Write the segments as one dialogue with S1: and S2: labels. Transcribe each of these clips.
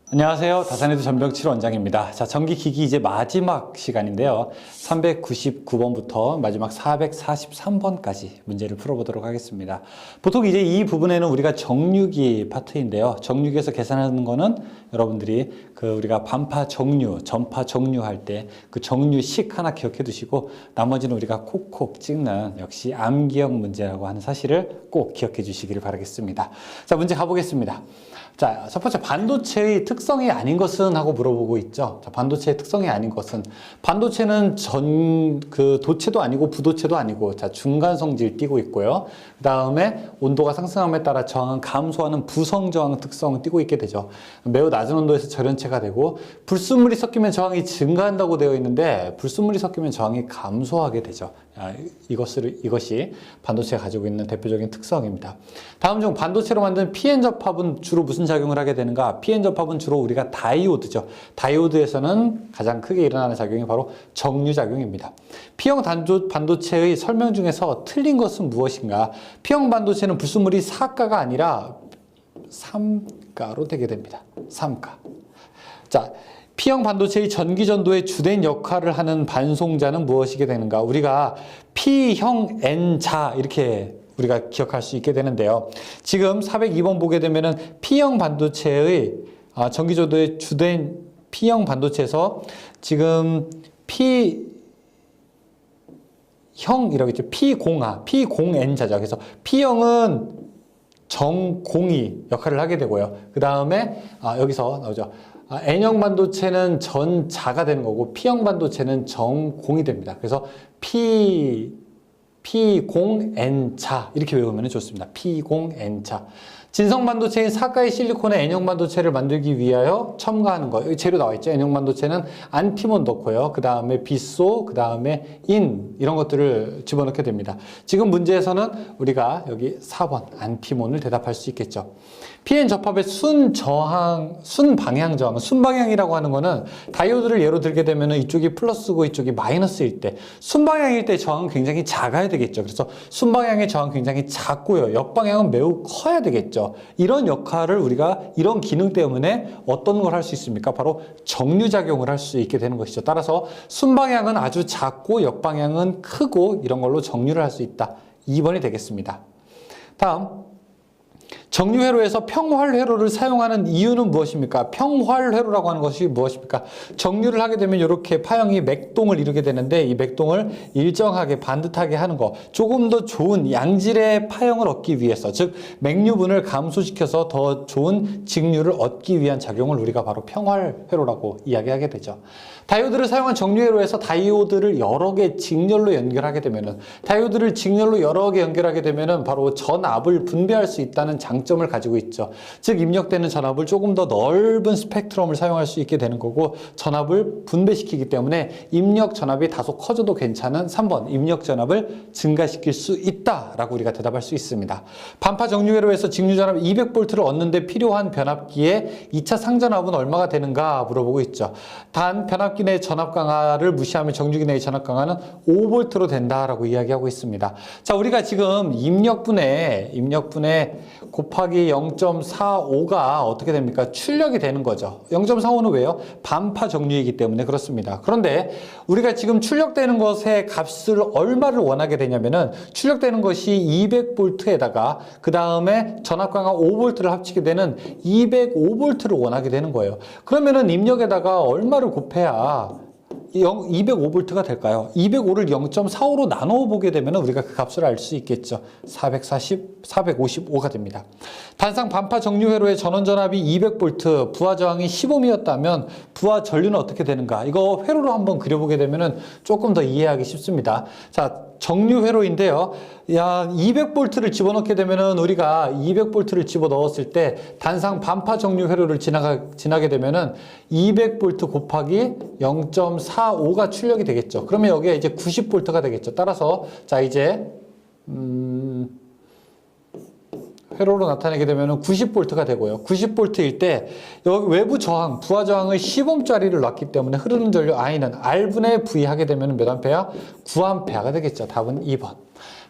S1: 안녕하세요. 다산에도 전병칠 원장입니다. 자, 전기기기 이제 마지막 시간인데요. 399번부터 마지막 443번까지 문제를 풀어보도록 하겠습니다. 보통 이제 이 부분에는 우리가 정류기 파트인데요. 정류기에서 계산하는 거는 여러분들이 우리가 반파 정류, 전파 정류 할 때 그 정류식 하나 기억해 두시고 나머지는 우리가 콕콕 찍는 역시 암기억 문제라고 하는 사실을 꼭 기억해 주시기를 바라겠습니다. 자, 문제 가보겠습니다. 자, 첫 번째 반도체의 특성이 아닌 것은 하고 물어보고 있죠. 자, 반도체의 특성이 아닌 것은 반도체는 도체도 아니고 부도체도 아니고 자, 중간 성질 띠고 있고요. 그 다음에 온도가 상승함에 따라 저항은 감소하는 부성 저항 특성을 띠고 있게 되죠. 매우 낮은 온도에서 절연체가 되고 불순물이 섞이면 저항이 증가한다고 되어 있는데 불순물이 섞이면 저항이 감소하게 되죠. 이것이 반도체가 가지고 있는 대표적인 특성입니다. 다음 중 반도체로 만든 PN 접합은 주로 무슨 작용을 하게 되는가? PN 접합은 주로 우리가 다이오드죠. 다이오드에서는 가장 크게 일어나는 작용이 바로 정류작용입니다. P형 반도체의 설명 중에서 틀린 것은 무엇인가? P형 반도체는 불순물이 4가가 아니라 3가로 되게 됩니다. 3가. 자, P형 반도체의 전기전도에 주된 역할을 하는 반송자는 무엇이게 되는가? 우리가 P형 N자 이렇게 우리가 기억할 수 있게 되는데요. 지금 402번 보게 되면은 P형 반도체의 전기전도에 주된 P형 반도체에서 지금 P형이라고 했죠. P0N자죠. 그래서 P형은 정공이 역할을 하게 되고요. 그 다음에 여기서 나오죠. N형 반도체는 전자가 되는 거고 P형 반도체는 정공이 됩니다. 그래서 P0N자 이렇게 외우면 좋습니다. P0N자. 진성 반도체인 사가의 실리콘의 N형 반도체를 만들기 위하여 첨가하는 거. 여기 재료 나와 있죠. N형 반도체는 안티몬 넣고요. 그 다음에 비소, 그 다음에 인 이런 것들을 집어넣게 됩니다. 지금 문제에서는 우리가 여기 4번 안티몬을 대답할 수 있겠죠. PN 접합의 순방향 저항, 순방향이라고 하는 거는 다이오드를 예로 들게 되면 이쪽이 플러스고 이쪽이 마이너스일 때 순방향일 때 저항은 굉장히 작아야 되겠죠. 그래서 순방향의 저항은 굉장히 작고요. 역방향은 매우 커야 되겠죠. 이런 역할을 우리가 이런 기능 때문에 어떤 걸 할 수 있습니까? 바로 정류작용을 할 수 있게 되는 것이죠. 따라서 순방향은 아주 작고 역방향은 크고 이런 걸로 정류를 할 수 있다. 2번이 되겠습니다. 다음. 정류회로에서 평활회로를 사용하는 이유는 무엇입니까? 평활회로라고 하는 것이 무엇입니까? 정류를 하게 되면 이렇게 파형이 맥동을 이루게 되는데 이 맥동을 일정하게 반듯하게 하는 거, 조금 더 좋은 양질의 파형을 얻기 위해서, 즉 맥류분을 감소시켜서 더 좋은 직류를 얻기 위한 작용을 우리가 바로 평활회로라고 이야기하게 되죠. 다이오드를 사용한 정류회로에서 다이오드를 여러 개 직렬로 연결하게 되면은 다이오드를 직렬로 여러 개 연결하게 되면은 바로 전압을 분배할 수 있다는 장점을 가지고 있죠. 즉 입력되는 전압을 조금 더 넓은 스펙트럼을 사용할 수 있게 되는 거고 전압을 분배시키기 때문에 입력 전압이 다소 커져도 괜찮은 3번 입력 전압을 증가시킬 수 있다라고 우리가 대답할 수 있습니다. 반파 정류회로에서 직류 전압 200V를 얻는데 필요한 변압기의 2차 상전압은 얼마가 되는가 물어보고 있죠. 단 변압기 내 전압 강화를 무시하면 정류기 내의 전압 강화는 5V로 된다라고 이야기하고 있습니다. 자, 우리가 지금 입력분에 곱하기 0.45가 어떻게 됩니까? 출력이 되는 거죠. 0.45는 왜요? 반파 정류이기 때문에 그렇습니다. 그런데 우리가 지금 출력되는 것의 값을 얼마를 원하게 되냐면은 출력되는 것이 200V에다가 그 다음에 전압 강화 5V를 합치게 되는 205V를 원하게 되는 거예요. 그러면은 입력에다가 얼마를 곱해야 205V가 될까요? 205를 0.45로 나눠 보게 되면 우리가 그 값을 알 수 있겠죠. 455가 됩니다. 단상 반파 정류회로의 전원 전압이 200V, 부하 저항이 10ohm이었다면 부하 전류는 어떻게 되는가? 이거 회로로 한번 그려보게 되면 조금 더 이해하기 쉽습니다. 자, 정류회로인데요. 200V를 집어넣게 되면은 우리가 200V를 집어넣었을 때 단상 반파 정류회로를 지나게 되면은 200V 곱하기 0.45가 출력이 되겠죠. 그러면 여기에 이제 90V가 되겠죠. 따라서 자 이제 회로로 나타내게 되면 90V가 되고요. 90V일 때 여기 외부 저항, 부하 저항을 10ohm짜리를 놨기 때문에 흐르는 전류 I는 R분의 V 하게 되면 몇 암페어? 9A가 되겠죠. 답은 2번.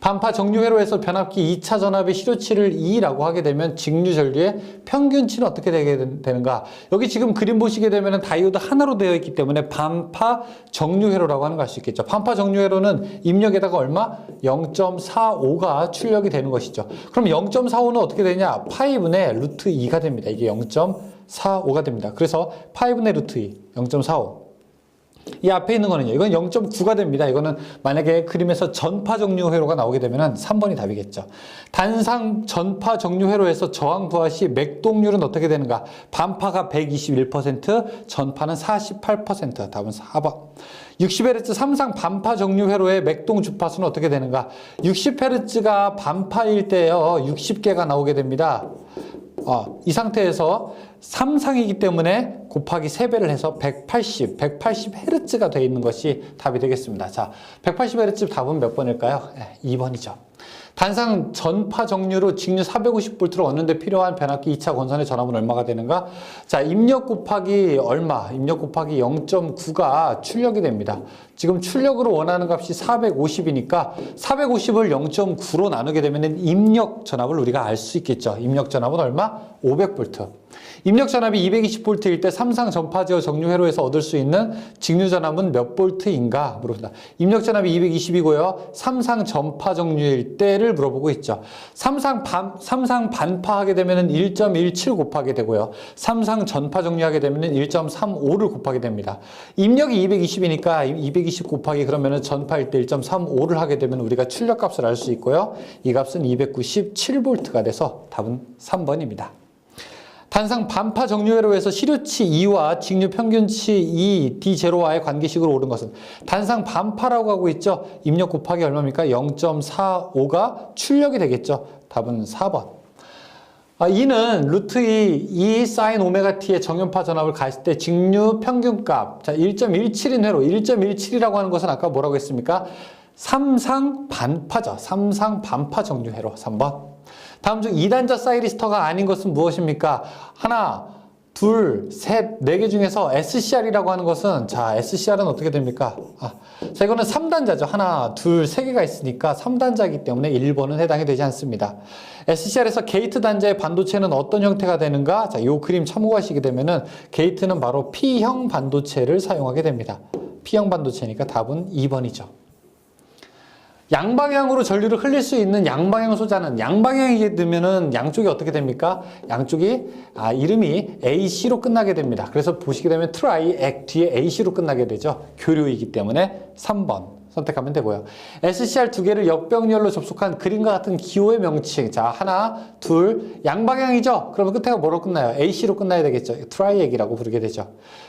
S1: 반파 정류회로에서 변압기 2차 전압의 실효치를 2라고 하게 되면 직류 전류의 평균치는 어떻게 되는가? 여기 지금 그림 보시게 되면 다이오드 하나로 되어 있기 때문에 반파 정류회로라고 하는 걸 알 수 있겠죠. 반파 정류회로는 입력에다가 얼마? 0.45가 출력이 되는 것이죠. 그럼 0.45는 어떻게 되냐? 파이분의 루트 2가 됩니다. 이게 0.45가 됩니다. 그래서 파이분의 루트 2, 0.45. 이 앞에 있는 거는요. 이건 0.9가 됩니다. 이거는 만약에 그림에서 전파 정류 회로가 나오게 되면 3번이 답이겠죠. 단상 전파 정류 회로에서 저항 부하 시 맥동률은 어떻게 되는가? 반파가 121%, 전파는 48%. 답은 4번. 60Hz 삼상 반파 정류 회로의 맥동 주파수는 어떻게 되는가? 60Hz가 반파일 때요. 60개가 나오게 됩니다. 이 상태에서 3상이기 때문에 곱하기 3배를 해서 180Hz가 되어 있는 것이 답이 되겠습니다. 자, 180Hz 답은 몇 번일까요? 2번이죠. 단상 전파 정류로 직류 450V를 얻는데 필요한 변압기 2차 권선의 전압은 얼마가 되는가? 자, 입력 곱하기 얼마? 입력 곱하기 0.9가 출력이 됩니다. 지금 출력으로 원하는 값이 450이니까 450을 0.9로 나누게 되면 입력 전압을 우리가 알 수 있겠죠. 입력 전압은 얼마? 500V. 입력 전압이 220V일 때 삼상 전파 제어 정류 회로에서 얻을 수 있는 직류 전압은 몇 볼트인가 물어본다. 입력 전압이 220이고요. 삼상 전파 정류일 때를 물어보고 있죠. 삼상 반파하게 되면 1.17 곱하게 되고요. 삼상 전파 정류하게 되면 1.35를 곱하게 됩니다. 입력이 220이니까 220 곱하기 그러면 전파일 때 1.35를 하게 되면 우리가 출력 값을 알 수 있고요. 이 값은 297V가 돼서 답은 3번입니다. 단상 반파 정류회로에서 실효치 2와 직류 평균치 2, D0와의 관계식으로 옳은 것은 단상 반파라고 하고 있죠. 입력 곱하기 얼마입니까? 0.45가 출력이 되겠죠. 답은 4번. 2는 루트 2 사인 오메가 t의 정연파 전압을 가했을 때 직류 평균값. 자, 1.17인 회로. 1.17이라고 하는 것은 아까 뭐라고 했습니까? 삼상 반파죠. 삼상 반파 정류회로. 3번. 다음 중 2단자 사이리스터가 아닌 것은 무엇입니까? 하나, 둘, 셋, 네 개 중에서 SCR이라고 하는 것은 자, SCR은 어떻게 됩니까? 자, 이거는 3단자죠. 하나, 둘, 세 개가 있으니까 3단자이기 때문에 1번은 해당이 되지 않습니다. SCR에서 게이트 단자의 반도체는 어떤 형태가 되는가? 자, 이 그림 참고하시게 되면은 게이트는 바로 P형 반도체를 사용하게 됩니다. P형 반도체니까 답은 2번이죠. 양방향으로 전류를 흘릴 수 있는 양방향 소자는 양방향이게 되면은 양쪽이 어떻게 됩니까? 양쪽이 이름이 AC로 끝나게 됩니다. 그래서 보시게 되면 트라이액 뒤에 AC로 끝나게 되죠. 교류이기 때문에 3번 선택하면 되고요. SCR 두 개를 역병렬로 접속한 그림과 같은 기호의 명칭. 자, 하나, 둘, 양방향이죠? 그러면 끝에가 뭐로 끝나요? AC로 끝나야 되겠죠. 트라이액이라고 부르게 되죠.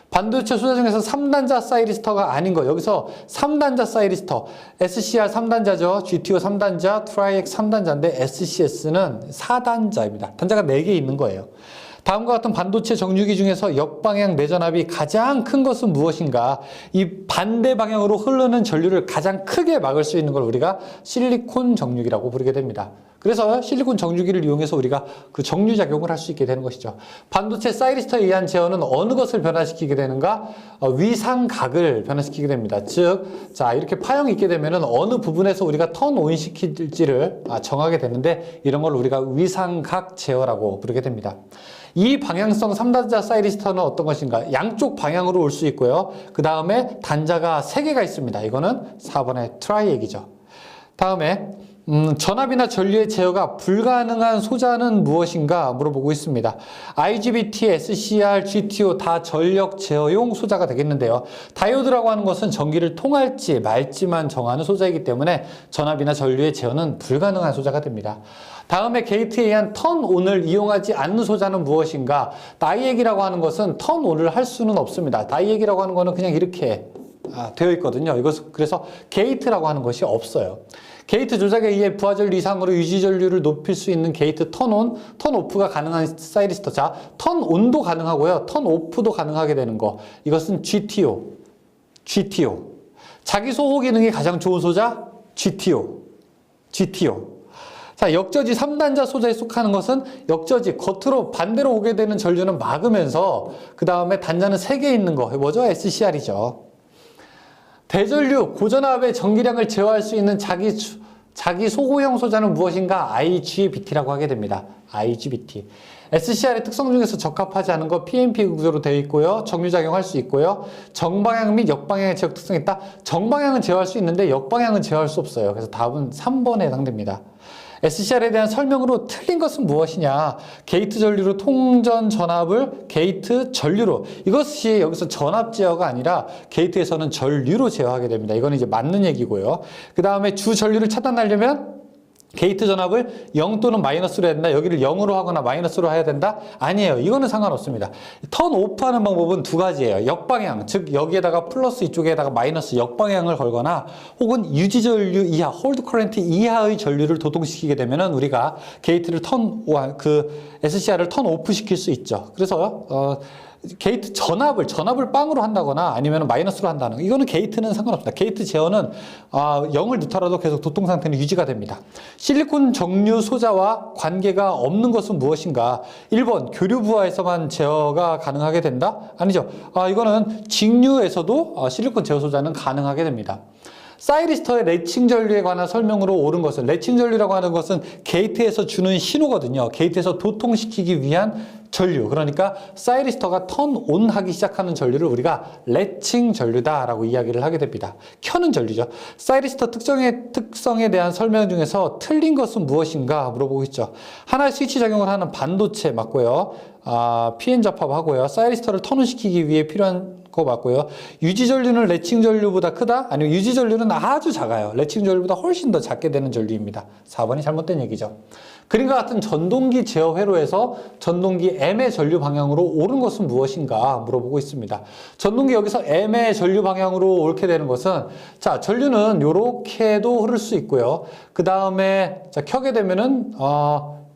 S1: 반도체 소자 중에서 3단자 사이리스터가 아닌 거. 여기서 3단자 사이리스터. SCR 3단자죠. GTO 3단자, 트라이액 3단자인데 SCS는 4단자입니다. 단자가 4개 있는 거예요. 다음과 같은 반도체 정류기 중에서 역방향 내전압이 가장 큰 것은 무엇인가? 이 반대 방향으로 흐르는 전류를 가장 크게 막을 수 있는 걸 우리가 실리콘 정류기라고 부르게 됩니다. 그래서 실리콘 정류기를 이용해서 우리가 그 정류 작용을 할 수 있게 되는 것이죠. 반도체 사이리스터에 의한 제어는 어느 것을 변화시키게 되는가? 위상각을 변화시키게 됩니다. 즉, 자, 이렇게 파형이 있게 되면은 어느 부분에서 우리가 턴온 시킬지를 정하게 되는데 이런 걸 우리가 위상각 제어라고 부르게 됩니다. 이 방향성 3단자 사이리스터는 어떤 것인가? 양쪽 방향으로 올 수 있고요. 그 다음에 단자가 3개가 있습니다. 이거는 4번의 트라이액이죠. 다음에 전압이나 전류의 제어가 불가능한 소자는 무엇인가 물어보고 있습니다. IGBT, SCR, GTO 다 전력 제어용 소자가 되겠는데요. 다이오드라고 하는 것은 전기를 통할지 말지만 정하는 소자이기 때문에 전압이나 전류의 제어는 불가능한 소자가 됩니다. 다음에 게이트에 의한 턴온을 이용하지 않는 소자는 무엇인가? 다이액이라고 하는 것은 턴온을 할 수는 없습니다. 다이액이라고 하는 것은 그냥 이렇게 되어 있거든요. 이것은 그래서 게이트라고 하는 것이 없어요. 게이트 조작에 의해 부하전류 이상으로 유지전류를 높일 수 있는 게이트 턴온, 턴오프가 가능한 사이리스터. 자, 턴온도 가능하고요. 턴오프도 가능하게 되는 거. 이것은 GTO. 자기 소호 기능이 가장 좋은 소자? GTO. 자, 역저지 3단자 소자에 속하는 것은 역저지, 겉으로 반대로 오게 되는 전류는 막으면서 그 다음에 단자는 3개 있는 거. 뭐죠? SCR이죠. 대전류, 고전압의 전기량을 제어할 수 있는 자기 자기 소고형 소자는 무엇인가? IGBT라고 하게 됩니다. IGBT. SCR의 특성 중에서 적합하지 않은 거 PNP 구조로 되어 있고요. 정류작용할 수 있고요. 정방향 및 역방향의 제어 특성이 있다. 정방향은 제어할 수 있는데 역방향은 제어할 수 없어요. 그래서 답은 3번에 해당됩니다. SCR에 대한 설명으로 틀린 것은 무엇이냐? 게이트 전류로 통전 전압을 게이트 전류로. 이것이 여기서 전압 제어가 아니라 게이트에서는 전류로 제어하게 됩니다. 이건 이제 맞는 얘기고요. 그 다음에 주 전류를 차단하려면 게이트 전압을 0 또는 마이너스로 해야 된다. 여기를 0으로 하거나 마이너스로 해야 된다. 아니에요. 이거는 상관없습니다. 턴 오프하는 방법은 두 가지예요. 역방향, 즉 여기에다가 플러스 이쪽에다가 마이너스 역방향을 걸거나 혹은 유지 전류 이하, 홀드 커런트 이하의 전류를 도통시키게 되면은 우리가 게이트를 SCR을 턴 오프 시킬 수 있죠. 그래서 게이트 전압을 빵으로 한다거나 아니면 마이너스로 한다는 거. 이거는 게이트는 상관없습니다. 게이트 제어는 0을 넣더라도 계속 도통 상태는 유지가 됩니다. 실리콘 정류 소자와 관계가 없는 것은 무엇인가? 1번 교류 부하에서만 제어가 가능하게 된다? 아니죠. 이거는 직류에서도 실리콘 제어 소자는 가능하게 됩니다. 사이리스터의 레칭 전류에 관한 설명으로 옳은 것은, 레칭 전류라고 하는 것은 게이트에서 주는 신호거든요. 게이트에서 도통시키기 위한 전류. 그러니까 사이리스터가 턴온 하기 시작하는 전류를 우리가 레칭 전류다라고 이야기를 하게 됩니다. 켜는 전류죠. 사이리스터 특성에 대한 설명 중에서 틀린 것은 무엇인가 물어보고 있죠. 하나의 스위치 작용을 하는 반도체 맞고요. PN 접합하고요. 사이리스터를 턴온 시키기 위해 필요한 거 맞고요. 유지 전류는 레칭 전류보다 크다? 아니면 유지 전류는 아주 작아요. 레칭 전류보다 훨씬 더 작게 되는 전류입니다. 4번이 잘못된 얘기죠. 그림과 같은 전동기 제어 회로에서 전동기 M의 전류 방향으로 옳은 것은 무엇인가 물어보고 있습니다. 전동기 여기서 M의 전류 방향으로 옳게 되는 것은, 자, 전류는 요렇게도 흐를 수 있고요. 그 다음에 자, 켜게 되면은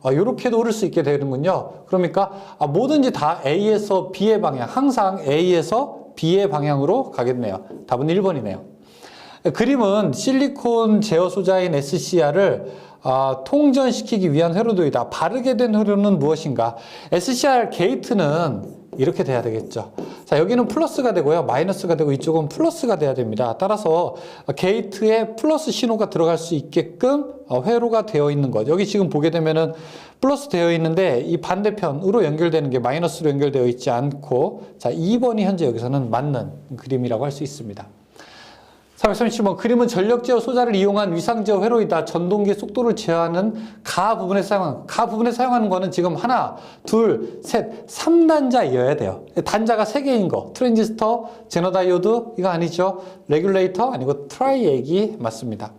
S1: 요렇게도 흐를 수 있게 되는군요. 그러니까 뭐든지 다 A에서 B의 방향, 항상 A에서 B의 방향으로 가겠네요. 답은 1번이네요. 그림은 실리콘 제어 소자인 SCR을 통전시키기 위한 회로도이다. 바르게 된 회로는 무엇인가? SCR 게이트는 이렇게 돼야 되겠죠. 자, 여기는 플러스가 되고요. 마이너스가 되고 이쪽은 플러스가 돼야 됩니다. 따라서 게이트에 플러스 신호가 들어갈 수 있게끔 회로가 되어 있는 것. 여기 지금 보게 되면은 플러스 되어 있는데 이 반대편으로 연결되는 게 마이너스로 연결되어 있지 않고, 자, 2번이 현재 여기서는 맞는 그림이라고 할 수 있습니다. 337번 그림은 전력 제어 소자를 이용한 위상 제어 회로이다. 전동기의 속도를 제어하는 가 부분에 사용하는 거는 지금 하나, 둘, 셋, 3단자이어야 돼요. 단자가 3개인 거. 트랜지스터, 제너 다이오드 이거 아니죠. 레귤레이터 아니고 트라이액이 맞습니다.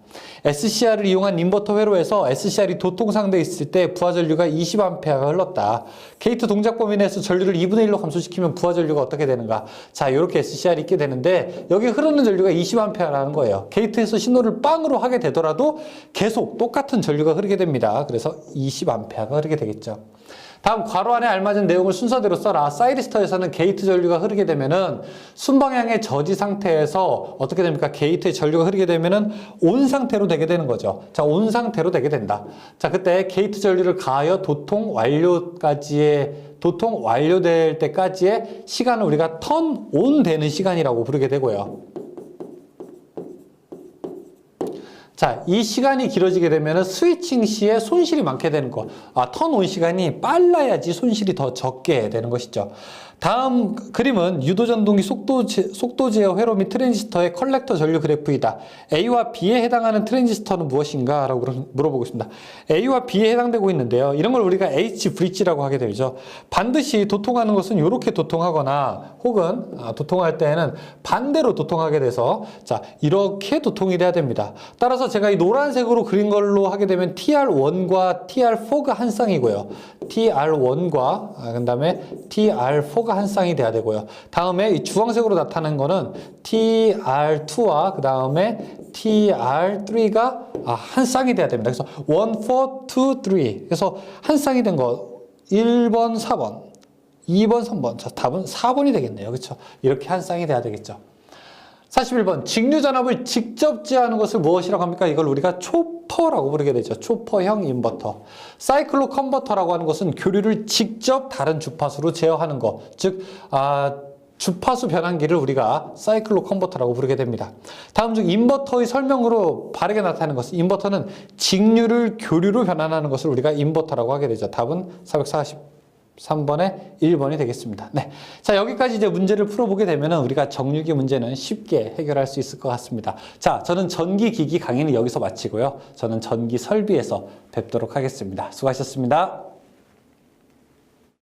S1: SCR을 이용한 인버터 회로에서 SCR이 도통 상태에 있을 때 부하 전류가 20A가 흘렀다. 게이트 동작 범위 내에서 전류를 2분의 1로 감소시키면 부하 전류가 어떻게 되는가? 자, 이렇게 SCR이 있게 되는데 여기 흐르는 전류가 20A라는 거예요. 게이트에서 신호를 빵으로 하게 되더라도 계속 똑같은 전류가 흐르게 됩니다. 그래서 20A가 흐르게 되겠죠. 다음 괄호 안에 알맞은 내용을 순서대로 써라. 사이리스터에서는 게이트 전류가 흐르게 되면은 순방향의 저지 상태에서 어떻게 됩니까? 게이트의 전류가 흐르게 되면은 온 상태로 되게 되는 거죠. 자, 온 상태로 되게 된다. 자, 그때 게이트 전류를 가하여 도통 완료될 때까지의 시간을 우리가 턴 온 되는 시간이라고 부르게 되고요. 자, 이 시간이 길어지게 되면 스위칭 시에 손실이 많게 되는 거. 턴 온 시간이 빨라야지 손실이 더 적게 되는 것이죠. 다음 그림은 유도전동기 속도 제어 회로 및 트랜지스터의 컬렉터 전류 그래프이다. A와 B에 해당하는 트랜지스터는 무엇인가? 라고 물어보고 있습니다. A와 B에 해당되고 있는데요. 이런 걸 우리가 H 브릿지라고 하게 되죠. 반드시 도통하는 것은 이렇게 도통하거나 혹은 도통할 때에는 반대로 도통하게 돼서 자, 이렇게 도통이 돼야 됩니다. 따라서 제가 이 노란색으로 그린 걸로 하게 되면 TR1과 TR4가 한 쌍이고요. TR1과 그 다음에 TR4가 한 쌍이 돼야 되고요. 다음에 이 주황색으로 나타나는 거는 TR2와 그 다음에 TR3가 한 쌍이 돼야 됩니다. 그래서 1, 4, 2, 3 그래서 한 쌍이 된 거 1번, 4번, 2번, 3번. 자, 답은 4번이 되겠네요. 그렇죠? 이렇게 한 쌍이 돼야 되겠죠. 41번 직류 전압을 직접 제어하는 것을 무엇이라고 합니까? 이걸 우리가 초퍼라고 부르게 되죠. 초퍼형 인버터. 사이클로 컨버터라고 하는 것은 교류를 직접 다른 주파수로 제어하는 것. 즉 주파수 변환기를 우리가 사이클로 컨버터라고 부르게 됩니다. 다음 중 인버터의 설명으로 바르게 나타나는 것은 인버터는 직류를 교류로 변환하는 것을 우리가 인버터라고 하게 되죠. 답은 443번의 1번이 되겠습니다. 네. 자, 여기까지 이제 문제를 풀어보게 되면 우리가 정유기 문제는 쉽게 해결할 수 있을 것 같습니다. 자, 저는 전기기기 강의는 여기서 마치고요. 저는 전기 설비에서 뵙도록 하겠습니다. 수고하셨습니다.